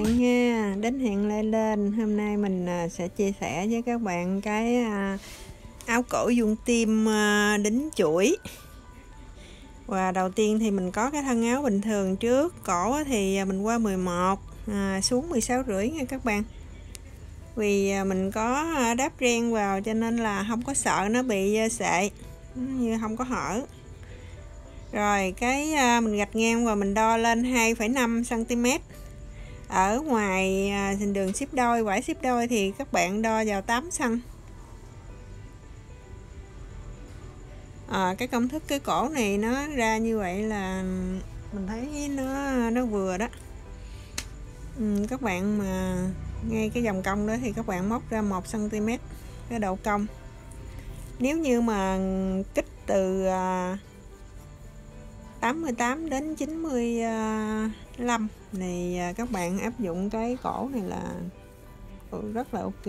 bạn nha, đến hẹn lại lên. Hôm nay mình sẽ chia sẻ với các bạn cái áo cổ vuông tim đính chuỗi. Và đầu tiên thì mình có cái thân áo bình thường trước. Cổ thì mình qua 11 xuống 16,5 nha các bạn. Vì mình có đáp ren vào cho nên là không có sợ nó bị sệ, như không có hở. Rồi cái mình gạch ngang và mình đo lên 2,5 cm. Ở ngoài đường ship đôi, vải ship đôi thì các bạn đo vào 8 cm. Cái công thức cái cổ này nó ra như vậy là mình thấy nó vừa đó. Các bạn mà ngay cái vòng cong đó thì các bạn móc ra 1 cm cái độ cong. Nếu như mà kích từ 88 đến 95 thì các bạn áp dụng cái cổ này là rất là ok.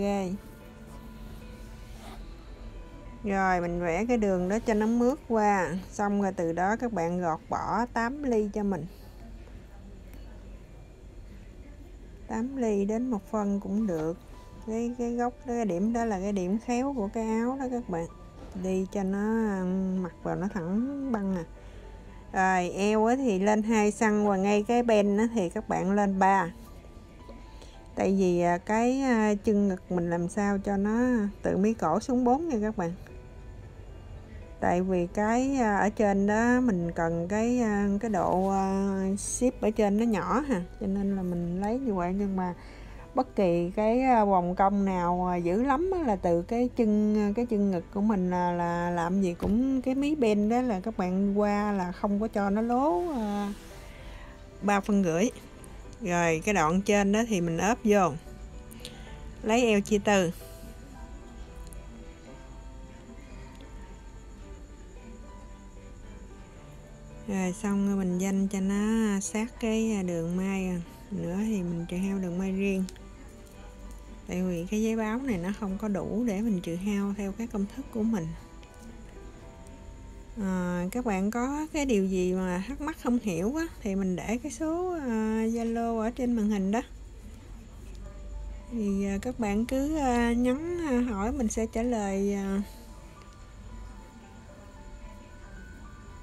Rồi mình vẽ cái đường đó cho nó mướt qua, xong rồi từ đó các bạn gọt bỏ 8 ly cho mình. 8 ly đến 1 phân cũng được. Cái góc đó, cái điểm đó là cái điểm khéo của cái áo đó các bạn. Đi cho nó mặc vào nó thẳng băng nè. Rồi eo thì lên 2 cm và ngay cái bên thì các bạn lên 3. Tại vì cái chân ngực mình làm sao cho nó từ mí cổ xuống 4 nha các bạn. Tại vì cái ở trên đó mình cần cái độ ship ở trên nó nhỏ ha, cho nên là mình lấy như vậy. Nhưng mà bất kỳ cái vòng cong nào dữ lắm là từ cái chân ngực của mình là làm gì cũng cái mí bên đó là các bạn qua là không có cho nó lố 3,5 phân. Rồi cái đoạn trên đó thì mình ốp vô, lấy eo chia từ. Rồi xong rồi mình danh cho nó sát cái đường may nữa thì mình trừ hao đường may riêng. Tại vì cái giấy báo này nó không có đủ để mình trừ hao theo cái công thức của mình. Các bạn có cái điều gì mà thắc mắc không hiểu á thì mình để cái số Zalo ở trên màn hình đó. Thì các bạn cứ nhắn hỏi, mình sẽ trả lời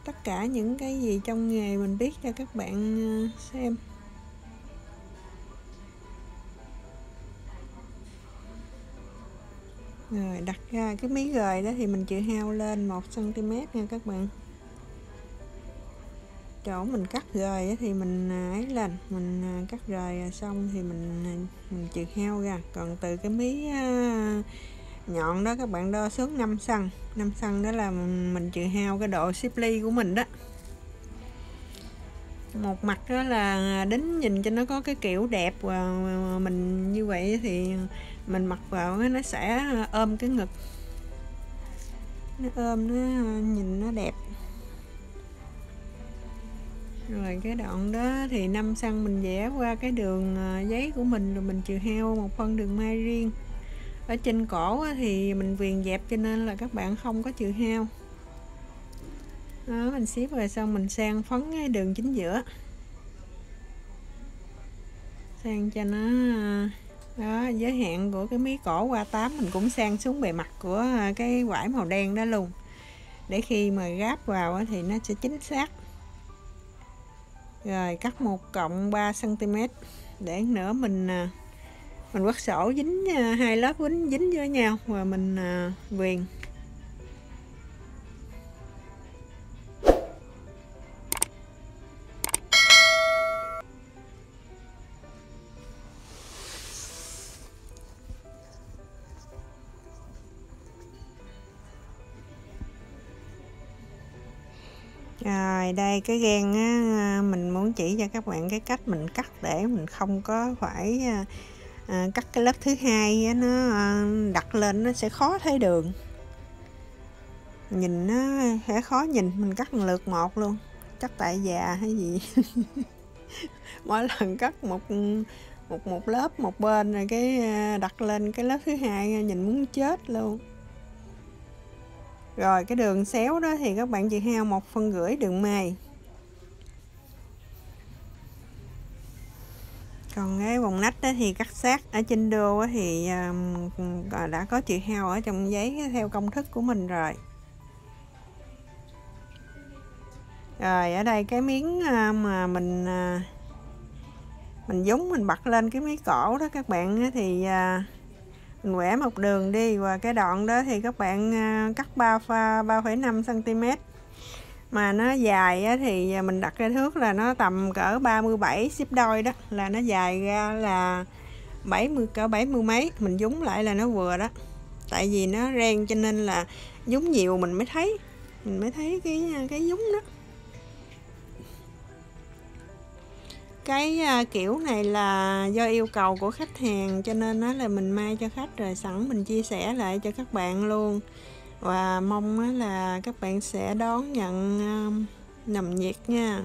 tất cả những cái gì trong nghề mình biết cho các bạn xem. Rồi đặt ra cái mí gời đó thì mình chịu hao lên 1 cm nha các bạn. Chỗ mình cắt rời thì mình ấy lên, mình cắt rời xong thì mình chịu hao ra. Còn từ cái mí nhọn đó các bạn đo xuống 5 cm. 5 cm đó là mình chịu hao cái độ ship ly của mình đó. Một mặt đó là đính nhìn cho nó có cái kiểu đẹp, và mình như vậy thì mình mặc vào nó sẽ ôm cái ngực, nó ôm, nó nhìn nó đẹp. Rồi cái đoạn đó thì 5 cm mình vẽ qua cái đường giấy của mình, rồi mình chừa hao 1 phân đường may riêng. Ở trên cổ thì mình viền dẹp cho nên là các bạn không có chừa hao. Đó, mình xếp rồi xong mình sang phấn cái đường chính giữa, sang cho nó đó. Giới hạn của cái mí cổ qua 8 mình cũng sang xuống bề mặt của cái vải màu đen đó luôn, để khi mà gáp vào thì nó sẽ chính xác. Rồi cắt 1 cộng 3 cm để nữa mình quắt sổ dính 2 lớp dính với nhau và mình viền. Rồi đây cái gan á, mình muốn chỉ cho các bạn cái cách mình cắt để mình không có phải cắt cái lớp thứ hai nó đặt lên nó sẽ khó thấy đường, nhìn nó sẽ khó nhìn. Mình cắt một lượt một luôn, chắc tại già hay gì mỗi lần cắt một lớp một bên rồi cái đặt lên cái lớp thứ hai nhìn muốn chết luôn. Rồi cái đường xéo đó thì các bạn chỉ hao 1,5 phân đường may. Còn cái vòng nách đó thì cắt sát ở trên đô thì đã có chữ hao ở trong giấy theo công thức của mình rồi. Rồi ở đây cái miếng mà mình dúng mình bật lên cái mí cổ đó các bạn, thì mình quẻ một đường đi, và cái đoạn đó thì các bạn cắt 3,5 cm. Mà nó dài thì mình đặt ra thước là nó tầm cỡ 37 xếp đôi đó, là nó dài ra là 70, cỡ 70 mấy. Mình dúng lại là nó vừa đó. Tại vì nó ren cho nên là dúng nhiều mình mới thấy cái dúng đó. Cái kiểu này là do yêu cầu của khách hàng cho nên nó là mình may cho khách rồi, sẵn mình chia sẻ lại cho các bạn luôn, và mong là các bạn sẽ đón nhận nồng nhiệt nha.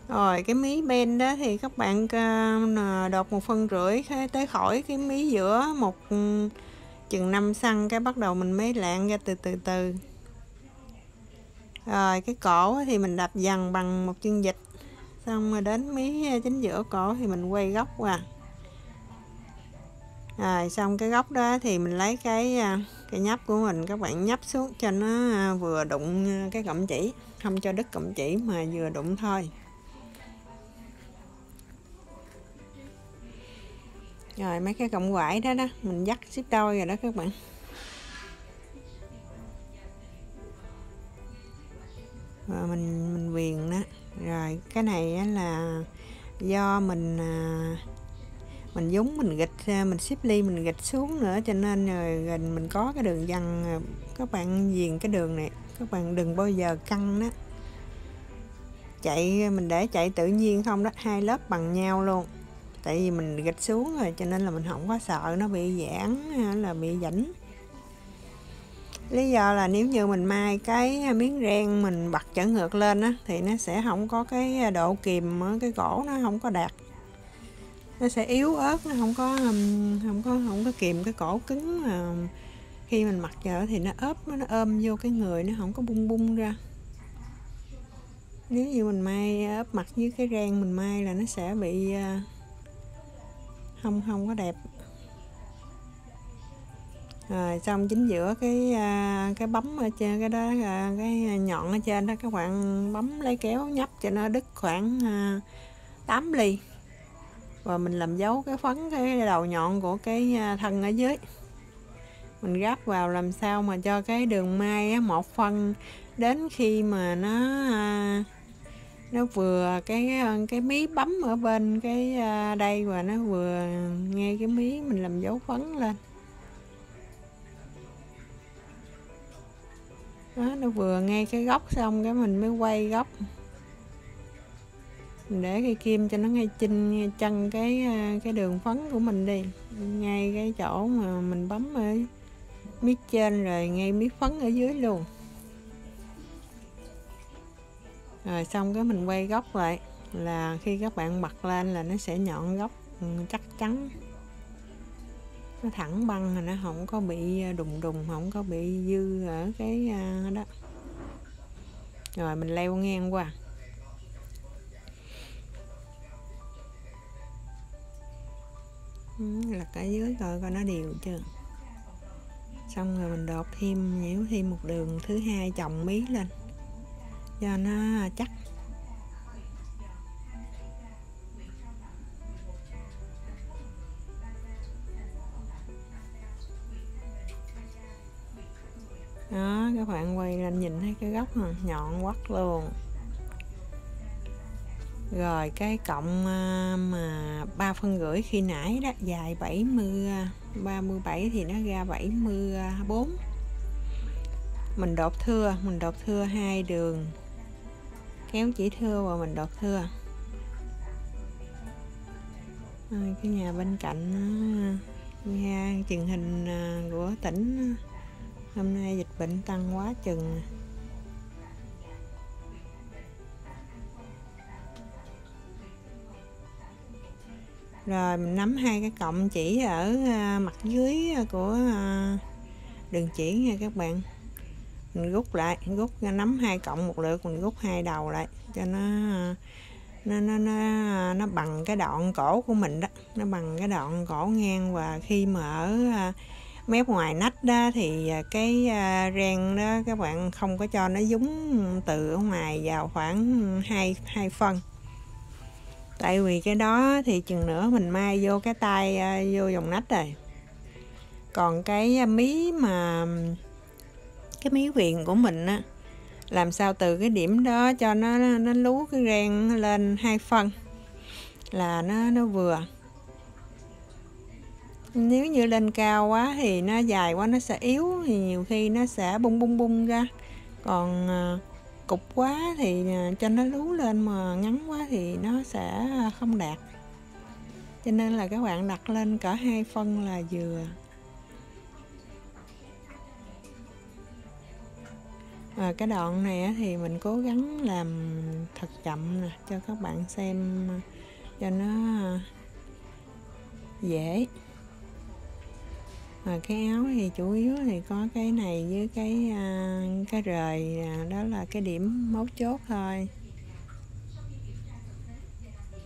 Rồi cái mí ben đó thì các bạn đột 1,5 phân tới khỏi cái mí giữa chừng 5 cm, cái bắt đầu mình mới lạng ra từ từ. Rồi cái cổ thì mình đập dần bằng một chân vịt, xong rồi đến mí chính giữa cổ thì mình quay góc qua. Rồi xong cái góc đó thì mình lấy cái nhấp của mình, các bạn nhấp xuống cho nó vừa đụng cái cọng chỉ, không cho đứt cọng chỉ mà vừa đụng thôi. Rồi mấy cái cọng quải đó mình dắt xếp đôi rồi đó các bạn. Và mình viền đó. Rồi cái này là do mình dúng, mình gịch, mình xếp ly mình gịch xuống nữa, cho nên rồi mình có cái đường vân. Các bạn viền cái đường này, các bạn đừng bao giờ căng đó. Mình để chạy tự nhiên không đó, 2 lớp bằng nhau luôn. Tại vì mình gịch xuống rồi cho nên là mình không có sợ nó bị giãn hay là bị vảnh. Lý do là nếu như mình may cái miếng ren mình bật trở ngược lên á, thì nó sẽ không có cái độ kìm ở cái cổ, nó không có đạt, nó sẽ yếu ớt, nó không có kìm cái cổ cứng. Mà khi mình mặc vào thì nó ôm vô cái người, nó không có bung ra. Nếu như mình may ốp mặt với cái ren mình may là nó sẽ bị không có đẹp. Rồi xong chính giữa cái bấm ở trên cái đó, cái nhọn ở trên đó, các bạn bấm lấy kéo nhấp cho nó đứt khoảng 8 ly, và mình làm dấu cái phấn cái đầu nhọn của cái thân ở dưới, mình gáp vào làm sao mà cho cái đường may 1 phân, đến khi mà nó vừa cái mí bấm ở bên cái đây, và nó vừa ngay cái mí mình làm dấu phấn lên đó, nó vừa ngay cái góc, xong cái mình mới quay góc, mình để cây kim cho nó ngay chân cái đường phấn của mình đi, ngay cái chỗ mà mình bấm ở mí trên, rồi ngay mí phấn ở dưới luôn. Rồi xong cái mình quay góc lại, là khi các bạn bật lên là nó sẽ nhọn góc chắc chắn, nó thẳng băng, rồi nó không có bị đùng, không có bị dư ở cái đó. Rồi mình leo ngang qua. Lật ở dưới coi nó đều chưa. Xong rồi mình đột nhiễu thêm một đường thứ hai chồng mí lên cho nó chắc. Đó, các bạn quay lên nhìn thấy cái góc nhọn quắt luôn. Rồi cái cọng mà 3,5 phân khi nãy đó, dài 37 thì nó ra 74. Mình đột thưa 2 đường, kéo chỉ thưa và mình đột thưa. Rồi, cái nhà bên cạnh nghe truyền hình của tỉnh hôm nay dịch bệnh tăng quá chừng. Rồi mình nắm 2 cái cọng chỉ ở mặt dưới của đường chỉ nha các bạn. mình rút lại, rút nắm 2 cộng một lượt, mình rút 2 đầu lại cho nó bằng cái đoạn cổ của mình đó, nó bằng cái đoạn cổ ngang. Và khi mà ở mép ngoài nách đó thì cái ren đó các bạn không có cho nó dúng từ ở ngoài vào khoảng 2 phân, tại vì cái đó thì chừng nữa mình may vô cái tay vô vòng nách rồi. Còn cái mí cái mí viền của mình á, làm sao từ cái điểm đó cho nó lú cái ren lên 2 phân là nó vừa. Nếu như lên cao quá thì nó dài quá nó sẽ yếu, thì nhiều khi nó sẽ bung ra. Còn cục quá thì cho nó lú lên, mà ngắn quá thì nó sẽ không đạt. Cho nên là các bạn đặt lên cỡ 2 phân là vừa. Cái đoạn này thì mình cố gắng làm thật chậm nè cho các bạn xem cho nó dễ. Cái áo thì chủ yếu thì có cái này với cái rời, đó là cái điểm mấu chốt thôi.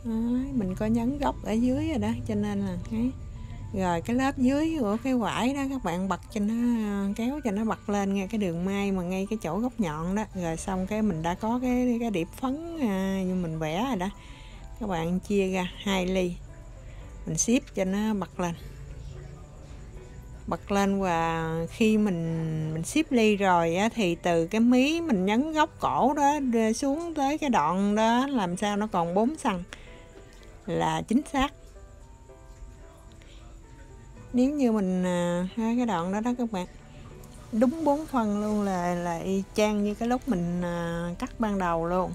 Đó, mình có nhấn góc ở dưới rồi đó, cho nên là rồi cái lớp dưới của cái vải đó các bạn bật cho nó, kéo cho nó bật lên ngay cái đường may mà ngay cái chỗ góc nhọn đó. Rồi xong cái mình đã có cái điểm phấn như mình vẽ rồi đó. Các bạn chia ra 2 ly, mình ship cho nó bật lên. Và khi mình ship ly rồi á, thì từ cái mí mình nhấn góc cổ đó xuống tới cái đoạn đó làm sao nó còn 4 cm là chính xác. Nếu như mình cái đoạn đó các bạn đúng 4 phân luôn là y chang như cái lúc mình cắt ban đầu luôn.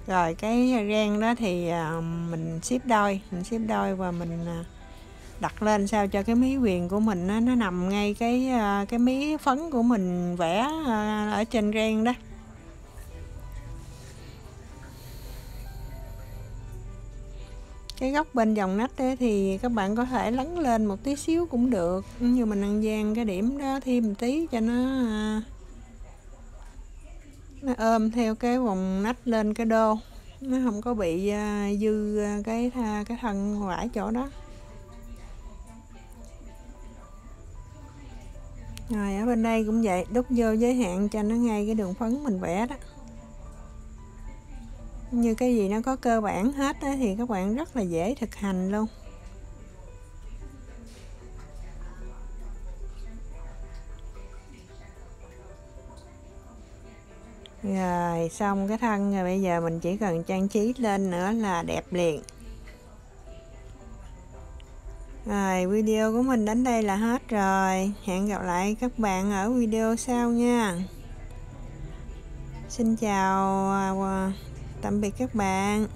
Rồi cái ren đó thì mình ship đôi và mình đặt lên sao cho cái mí viền của mình nó nằm ngay cái mí phấn của mình vẽ ở trên ren đó. Cái góc bên vòng nách ấy thì các bạn có thể lấn lên một tí xíu cũng được, như mình ăn gian cái điểm đó thêm một tí cho nó ôm theo cái vòng nách lên cái đô, nó không có bị dư cái thân vải chỗ đó. Rồi ở bên đây cũng vậy, đúc vô giới hạn cho nó ngay cái đường phấn mình vẽ đó. Như cái gì nó có cơ bản hết đó, thì các bạn rất là dễ thực hành luôn. Rồi xong cái thân rồi, bây giờ mình chỉ cần trang trí lên nữa là đẹp liền. Rồi video của mình đến đây là hết rồi. Hẹn gặp lại các bạn ở video sau nha. Xin chào, tạm biệt các bạn.